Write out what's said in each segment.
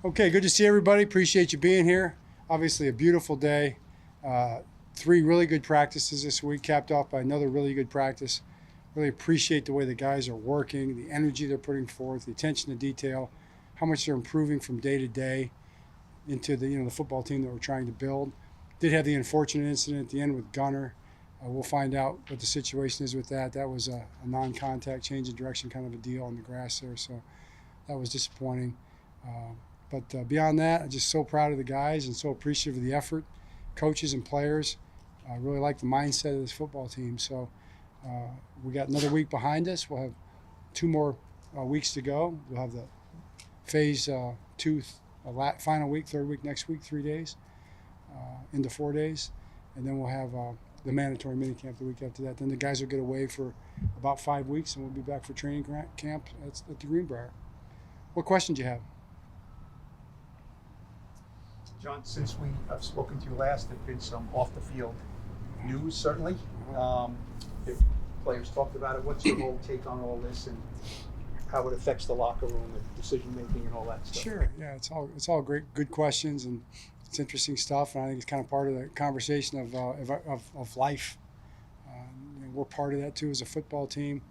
Okay, good to see everybody. Appreciate you being here. Obviously a beautiful day. 3 really good practices this week, capped off by another really good practice. Really appreciate the way the guys are working, the energy they're putting forth, the attention to detail, how much they're improving from day to day into the football team that we're trying to build. Did have the unfortunate incident at the end with Gunner. We'll find out what the situation is with that. That was a non-contact change in direction kind of a deal on the grass there, so that was disappointing. But beyond that, I'm just so proud of the guys and so appreciative of the effort, coaches and players. I really like the mindset of this football team. So we got another week behind us. We'll have 2 more weeks to go. We'll have the phase 2 final week, 3rd week next week, 3 days into 4 days. And then we'll have the mandatory minicamp the week after that. Then the guys will get away for about 5 weeks, and we'll be back for training camp at the Greenbrier. What question do you have? John, since we have spoken to you last, there have been some off-the-field news, certainly. The players talked about it. What's your whole take on all this and how it affects the locker room and decision-making and all that stuff? Sure. Yeah, it's all great, good questions, and it's interesting stuff. And I think it's kind of part of the conversation of life. We're part of that too as a football team,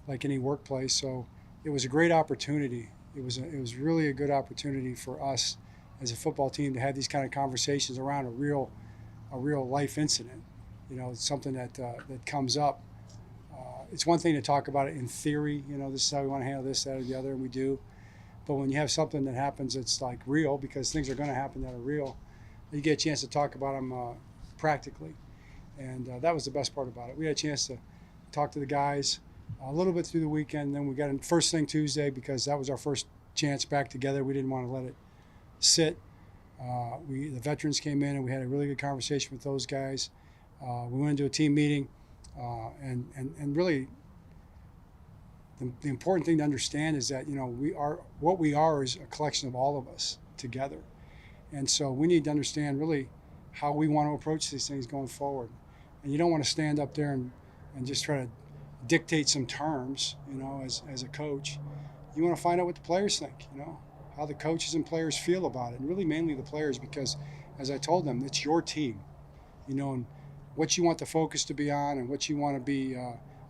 like any workplace. So it was a great opportunity. It was really a good opportunity for us as a football team to have these kind of conversations around a real life incident. It's something that comes up. It's one thing to talk about it in theory. This is how we want to handle this, that, or the other, and we do. But when you have something that happens that's like real, because things are going to happen that are real, you get a chance to talk about them practically. And that was the best part about it. We had a chance to talk to the guys a little bit through the weekend. Then we got in first thing Tuesday because that was our first chance back together. We didn't want to let it sit. The veterans came in and we had a really good conversation with those guys. We went into a team meeting, and really the important thing to understand is that what we are is a collection of all of us together, and so we need to understand really how we want to approach these things going forward. And you don't want to stand up there and just try to dictate some terms, as a coach. You want to find out what the players think, how the coaches and players feel about it, and really mainly the players, because as I told them, it's your team, and what you want the focus to be on and what you want to be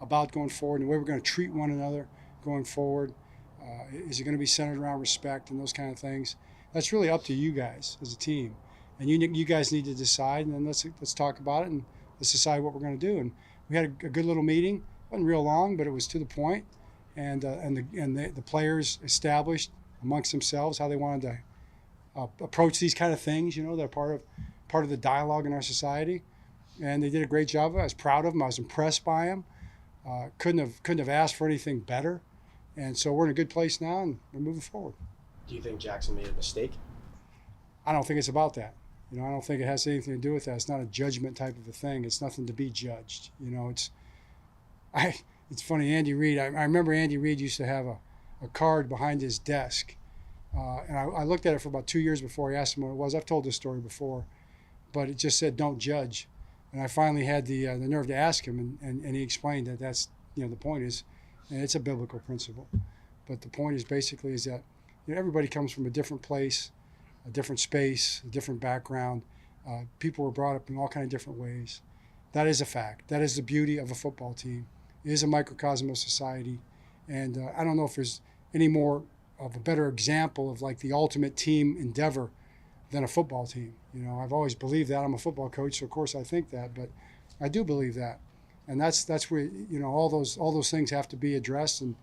about going forward and the way we're going to treat one another going forward. Is it going to be centered around respect and those kind of things? That's really up to you guys as a team. And you guys need to decide, and then let's talk about it and let's decide what we're going to do. And we had a good little meeting. It wasn't real long, but it was to the point. And the players established amongst themselves how they wanted to approach these kind of things. They're part of the dialogue in our society, and they did a great job of it. I was proud of them. I was impressed by them. Couldn't have asked for anything better. And so we're in a good place now, and we're moving forward. Do you think Jackson made a mistake? I don't think it's about that. I don't think it has anything to do with that. It's not a judgment type of a thing. It's nothing to be judged. It's funny, Andy Reid. I remember Andy Reid used to have a card behind his desk. And I looked at it for about 2 years before I asked him what it was. I've told this story before, but it just said, "Don't judge." And I finally had the nerve to ask him, and he explained that that's, the point is, and it's a biblical principle. But the point is basically is that everybody comes from a different place, a different space, a different background. People were brought up in all kinds of different ways. That is a fact. That is the beauty of a football team. It is a microcosm of society. And I don't know if there's any more of a better example of like the ultimate team endeavor than a football team. I've always believed that. I'm a football coach, so of course I think that, but I do believe that. And that's where, all those things have to be addressed, and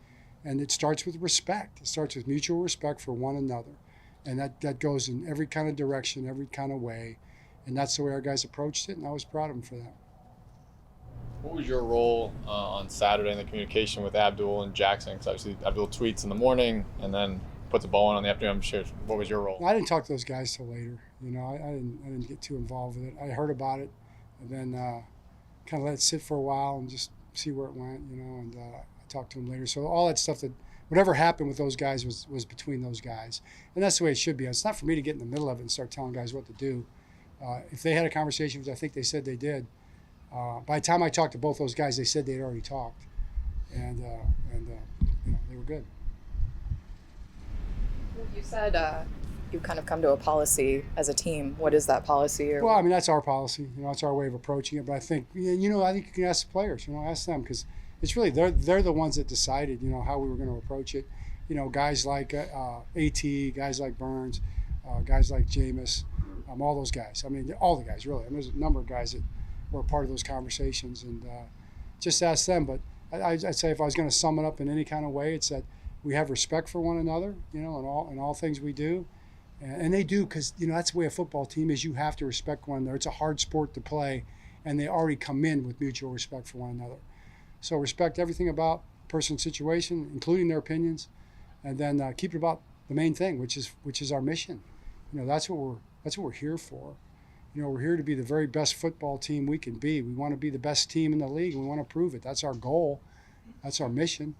it starts with respect. It starts with mutual respect for one another. And that goes in every kind of direction, every kind of way. And that's the way our guys approached it, and I was proud of them for that. What was your role on Saturday in the communication with Abdul and Jackson? Because obviously Abdul tweets in the morning and then puts a ball in the afternoon. I'm sure. What was your role? I didn't talk to those guys till later. I didn't get too involved with it. I heard about it, and then kind of let it sit for a while and just see where it went. And I talked to them later. So all that stuff, that whatever happened with those guys was between those guys, and that's the way it should be. It's not for me to get in the middle of it and start telling guys what to do. If they had a conversation, which I think they said they did, by the time I talked to both those guys, they said they'd already talked, and they were good. You said you kind of come to a policy as a team. What is that policy? Or Well, I mean, that's our policy. That's our way of approaching it. But I think, I think you can ask the players. Ask them, because it's really they're the ones that decided, how we were going to approach it. Guys like AT, guys like Burns, guys like Jameis, all those guys. I mean, all the guys really. I mean, there's a number of guys that were part of those conversations, and just ask them. But I'd say if I was going to sum it up in any kind of way, it's that we have respect for one another, in all things we do. And they do, because that's the way a football team is. You have to respect one another. It's a hard sport to play, and they already come in with mutual respect for one another. So respect everything about person's situation, including their opinions, and then keep it about the main thing, which is our mission. That's what we're here for. We're here to be the very best football team we can be. We want to be the best team in the league. We want to prove it. That's our goal. That's our mission.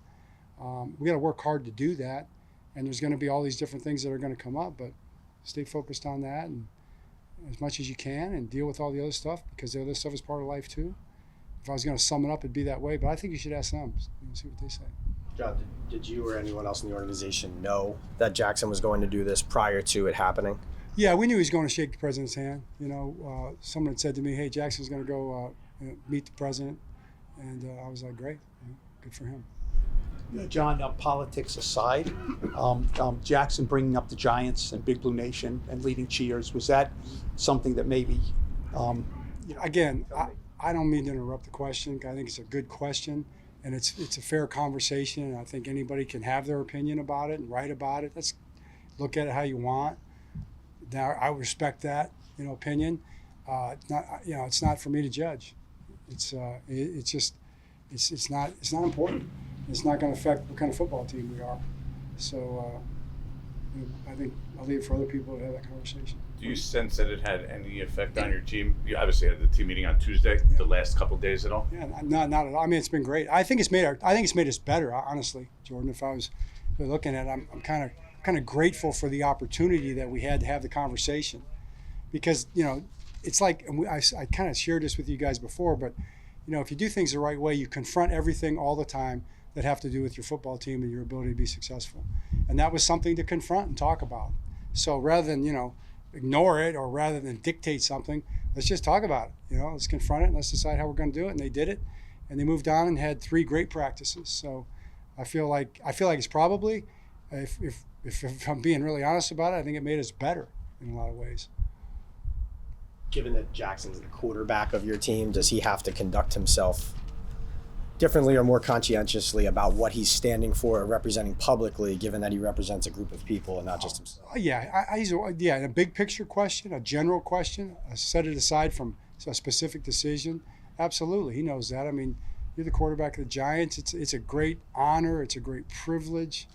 We got to work hard to do that, and there's going to be all these different things that are going to come up, but stay focused on that and as much as you can, and deal with all the other stuff, because the other stuff is part of life too. If I was going to sum it up, it'd be that way, but I think you should ask them, see what they say. John, did you or anyone else in the organization know that Jackson was going to do this prior to it happening? Yeah, we knew he was going to shake the president's hand. Someone had said to me, "Hey, Jackson's going to go meet the president," and I was like, "Great, good for him." John, politics aside, Jackson bringing up the Giants and Big Blue Nation and leading cheers, was that something that maybe, Again, I don't mean to interrupt the question. I think it's a good question, and it's a fair conversation, and I think anybody can have their opinion about it and write about it. Let's look at it how you want. Now, I respect that, opinion. It's not for me to judge. It's not important. It's not going to affect what kind of football team we are. So I think I'll leave it for other people to have that conversation. Do you sense that it had any effect on your team? You obviously had the team meeting on Tuesday. Yeah. The last couple of days at all? Yeah, not at all. I mean, it's been great. I think it's made us better, honestly, Jordan. If I was really looking at it, I'm kind of grateful for the opportunity that we had to have the conversation, because it's like, and I kind of shared this with you guys before, but if you do things the right way, you confront everything all the time that have to do with your football team and your ability to be successful. And that was something to confront and talk about. So rather than, ignore it, or rather than dictate something, let's just talk about it. Let's confront it and let's decide how we're going to do it. And they did it, and they moved on and had 3 great practices. So I feel like it's probably, if I'm being really honest about it, I think it made us better in a lot of ways. Given that Jackson's the quarterback of your team, does he have to conduct himself differently or more conscientiously about what he's standing for or representing publicly, given that he represents a group of people and not just himself? Yeah, a big picture question, a general question, set it aside from a specific decision. Absolutely, he knows that. I mean, you're the quarterback of the Giants. It's a great honor. It's a great privilege.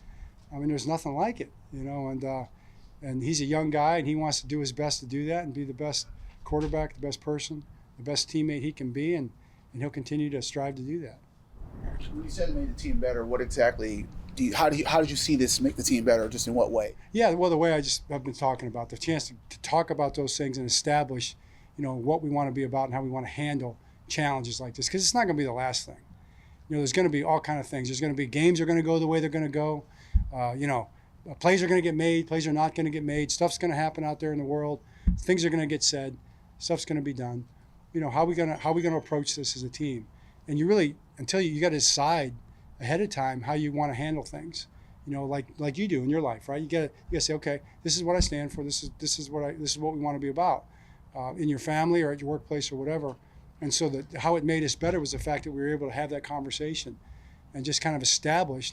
I mean, there's nothing like it, and he's a young guy, and he wants to do his best to do that and be the best quarterback, the best person, the best teammate he can be, and he'll continue to strive to do that. When you said it made the team better, what exactly how did you see this make the team better? Just in what way? Yeah, well, the way I've been talking about, the chance to talk about those things and establish, what we want to be about and how we want to handle challenges like this, because it's not going to be the last thing. There's going to be all kind of things. There's going to be games are going to go the way they're going to go. Plays are going to get made. Plays are not going to get made. Stuff's going to happen out there in the world. Things are going to get said. Stuff's going to be done. How are we going to approach this as a team? And you really, until you got to decide ahead of time how you want to handle things. Like you do in your life, right? You got to say, okay, this is what I stand for. This is what we want to be about in your family or at your workplace or whatever. And so how it made us better was the fact that we were able to have that conversation and just kind of establish,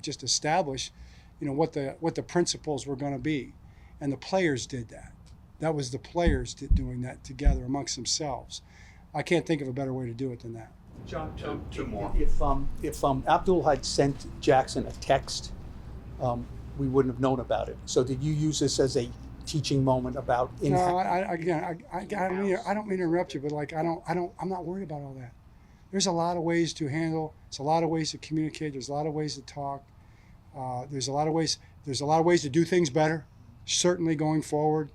just establish, what the principles were going to be. And the players did that. That was the players doing that together amongst themselves. I can't think of a better way to do it than that. John, Two more. If Abdul had sent Jackson a text, we wouldn't have known about it. So did you use this as a teaching moment about? No, I don't mean to interrupt you, but I'm not worried about all that. There's a lot of ways to handle. There's a lot of ways to communicate. There's a lot of ways to talk. There's a lot of ways to do things better. Certainly going forward,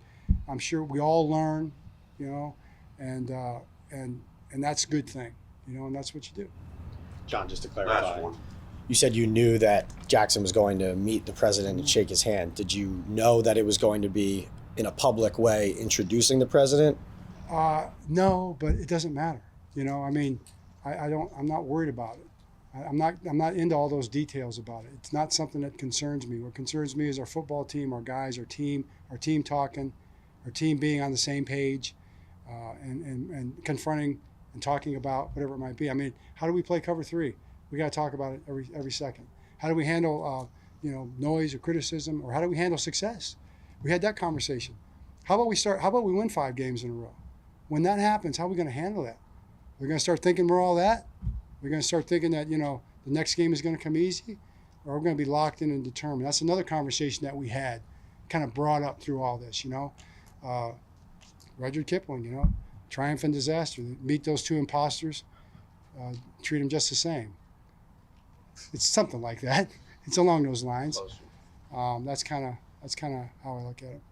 I'm sure we all learn, and that's a good thing, and that's what you do. John, just to clarify, Last one. You said you knew that Jackson was going to meet the president and shake his hand. Did you know that it was going to be in a public way introducing the president? No, but it doesn't matter. You know, I mean, I'm not worried about it. I'm not into all those details about it. It's not something that concerns me. What concerns me is our football team, our guys, our team talking, our team being on the same page, and confronting and talking about whatever it might be. I mean, how do we play cover three? We got to talk about it every second. How do we handle noise or criticism, or how do we handle success? We had that conversation. How about we win 5 games in a row? When that happens, how are we going to handle that? We're going to start thinking we're all that? We're going to start thinking that, the next game is going to come easy? Or we're going to be locked in and determined? That's another conversation that we had, kind of brought up through all this, Rudyard Kipling, triumph and disaster. Meet those 2 imposters, treat them just the same. It's something like that. It's along those lines. That's kind of how I look at it.